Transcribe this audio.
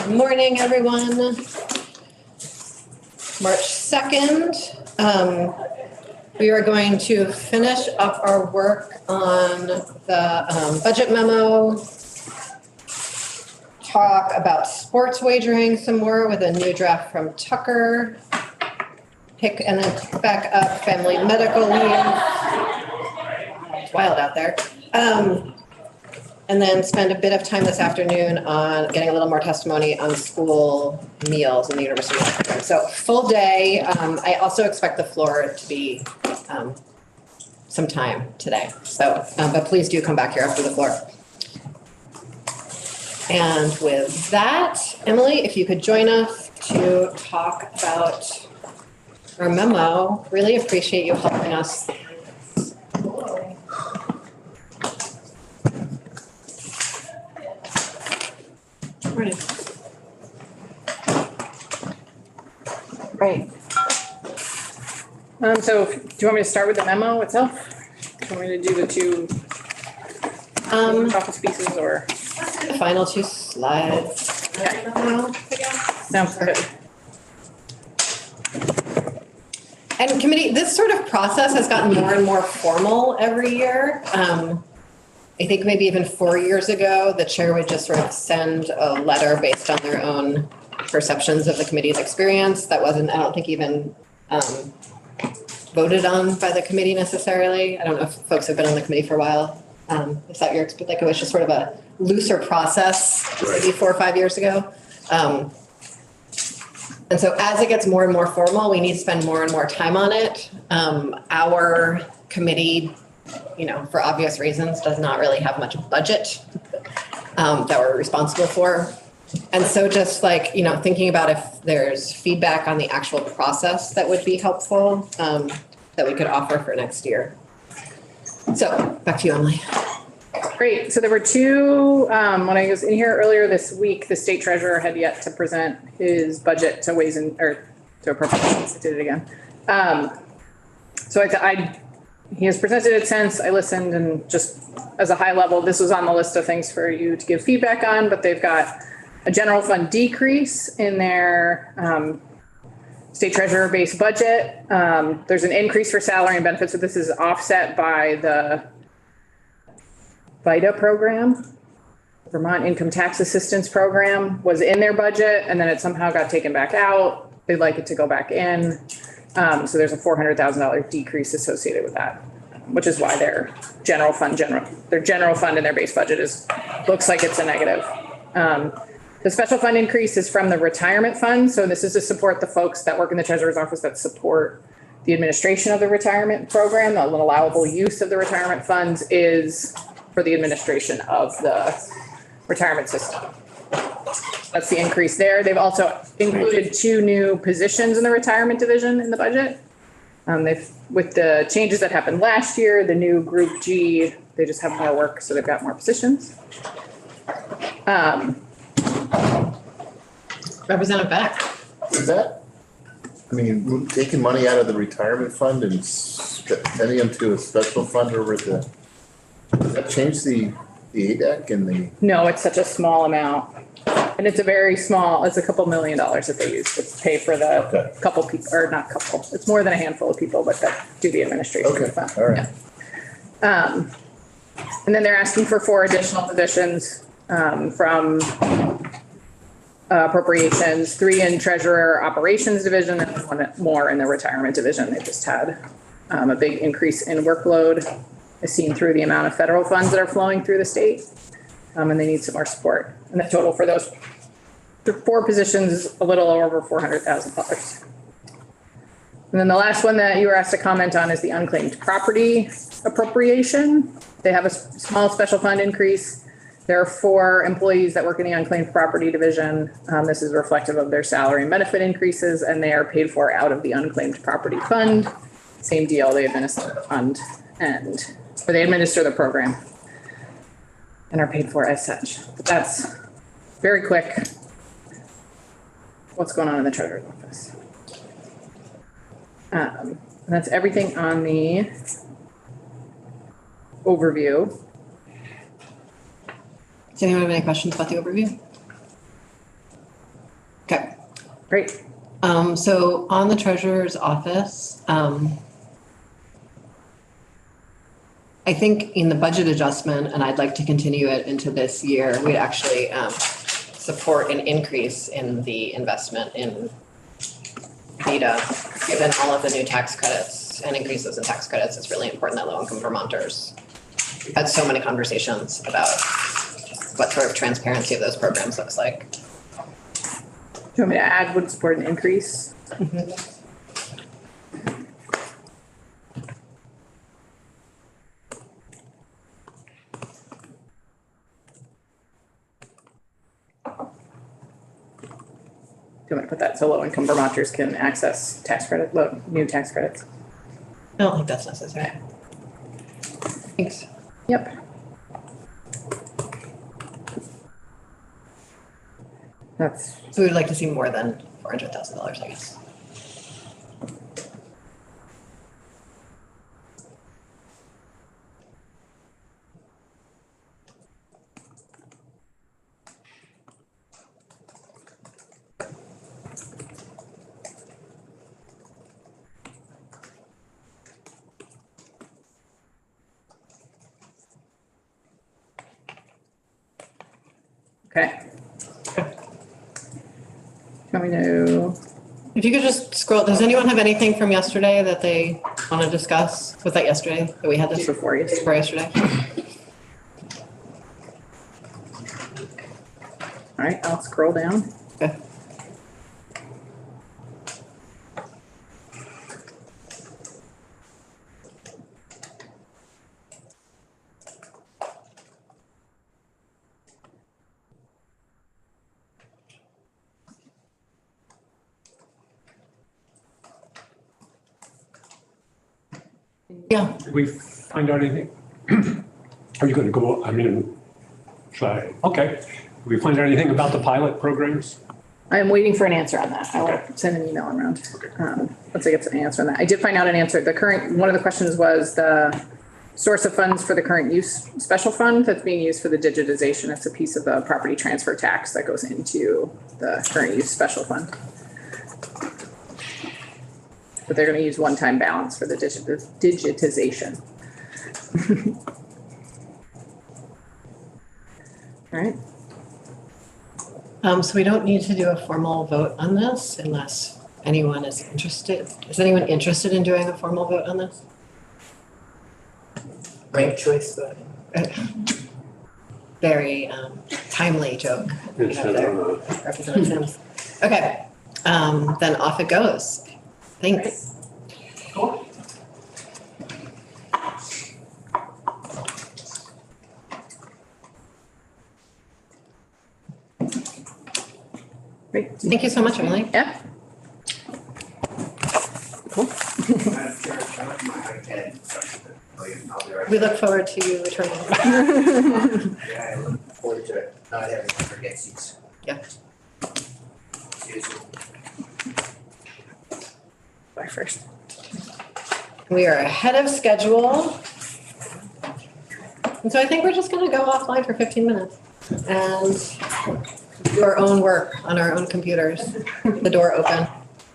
Good morning, everyone. March 2nd. We are going to finish up our work on the budget memo, talk about sports wagering some more with a new draft from Tucker, pick and then pick back up family medical leave. It's wild out there. And then spend a bit of time this afternoon on getting a little more testimony on school meals in the university program. So full day. I also expect the floor to be some time today. So, but please do come back here after the floor. And with that, Emily, if you could join us to talk about our memo, really appreciate you helping us. Morning. Right. So do you want me to start with the memo itself? Do you want me to do the two office pieces or? The final two slides. Sounds good. And committee, this sort of process has gotten more and more formal every year. I think maybe even 4 years ago, the chair would just sort of send a letter based on their own perceptions of the committee's experience. That wasn't, I don't think, even voted on by the committee necessarily. I don't know if folks have been on the committee for a while. Is that your experience? Like it was just sort of a looser process maybe 4 or 5 years ago. And so as it gets more and more formal, we need to spend more and more time on it. Our committee, you know, for obvious reasons, does not really have much budget that we're responsible for. And so just like, you know, thinking about if there's feedback on the actual process that would be helpful, that we could offer for next year. So back to you, Emily. Great. So there were two, when I was in here earlier this week, the state treasurer had yet to present his budget to Ways and, or to Appropriations. I did it again. So he has presented it since I listened, and just as a high level, this was on the list of things for you to give feedback on, but they've got a general fund decrease in their state treasurer based budget. There's an increase for salary and benefits, so this is offset by the VITA program, Vermont Income Tax Assistance Program, was in their budget, and then it somehow got taken back out. They'd like it to go back in. So there's a $400,000 decrease associated with that, which is why their general fund in their base budget looks like it's a negative. The special fund increase is from the retirement fund. So this is to support the folks that work in the treasurer's office that support the administration of the retirement program. The allowable use of the retirement funds is for the administration of the retirement system. That's the increase there. They've also included 2 new positions in the retirement division in the budget. With the changes that happened last year, the new Group G, they just have more work, so they've got more positions. Representative Beck. Is that, I mean, taking money out of the retirement fund and sending them to a special fund over does that change the ADEC and the? No, it's such a small amount. And it's a very small, it's a couple $1 million that they use to pay for the couple people, or not couple, it's more than a handful of people, but that do the administration. Okay, all right. Yeah. And then they're asking for 4 additional positions from appropriations, 3 in treasurer operations division and 1 more in the retirement division. They just had a big increase in workload as seen through the amount of federal funds that are flowing through the state. And they need some more support. And the total for those 4 positions is a little over $400,000. And then the last one that you were asked to comment on is the unclaimed property appropriation. They have a small special fund increase. There are 4 employees that work in the unclaimed property division. This is reflective of their salary and benefit increases, and they are paid for out of the unclaimed property fund. Same deal, they administer the fund or they administer the program and are paid for as such. But that's very quick. What's going on in the treasurer's office? And that's everything on the overview. Does anyone have any questions about the overview? Great. So on the treasurer's office, I think in the budget adjustment, and I'd like to continue it into this year, we'd actually support an increase in the investment in Vita, given all of the new tax credits and increases in tax credits. It's really important that low-income Vermonters. We've had so many conversations about what sort of transparency of those programs looks like. Do you want me to add would support an increase? Do you want me to put that so low-income Vermonters can access tax credit, new tax credits? I don't think that's necessary. Thanks. Yep. That's, So we'd like to see more than $400,000, I guess. okay. Want me to, If you could just scroll, does anyone have anything from yesterday that they want to discuss? Was that yesterday that we had this? before you, For yesterday? all right, I'll scroll down. Okay. Yeah, Did we find out anything? Are you gonna go, I mean, okay. Did we find out anything about the pilot programs? I'm waiting for an answer on that. I will send an email around. Once I get an answer on that. I did find out an answer. The current, one of the questions was the source of funds for the current use special fund that's being used for the digitization. It's a piece of the property transfer tax that goes into the current use special fund. But they're gonna use one-time balance for the digitization. All right. so we don't need to do a formal vote on this unless anyone is interested. Is anyone interested in doing a formal vote on this? Rank choice, but Very timely joke. We have there, Representative Sims. Okay, then off it goes. Thanks. Great. Thank you so much, Emily. Yeah. Cool. Madam Chair, I left my iPad. I'll be right We back. look forward to you returning. Yeah, I look forward to it. Not having to forget seats. Yeah. See you soon. Bye first. We are ahead of schedule. And so I think we're just gonna go offline for 15 minutes and do our own work on our own computers, the door open.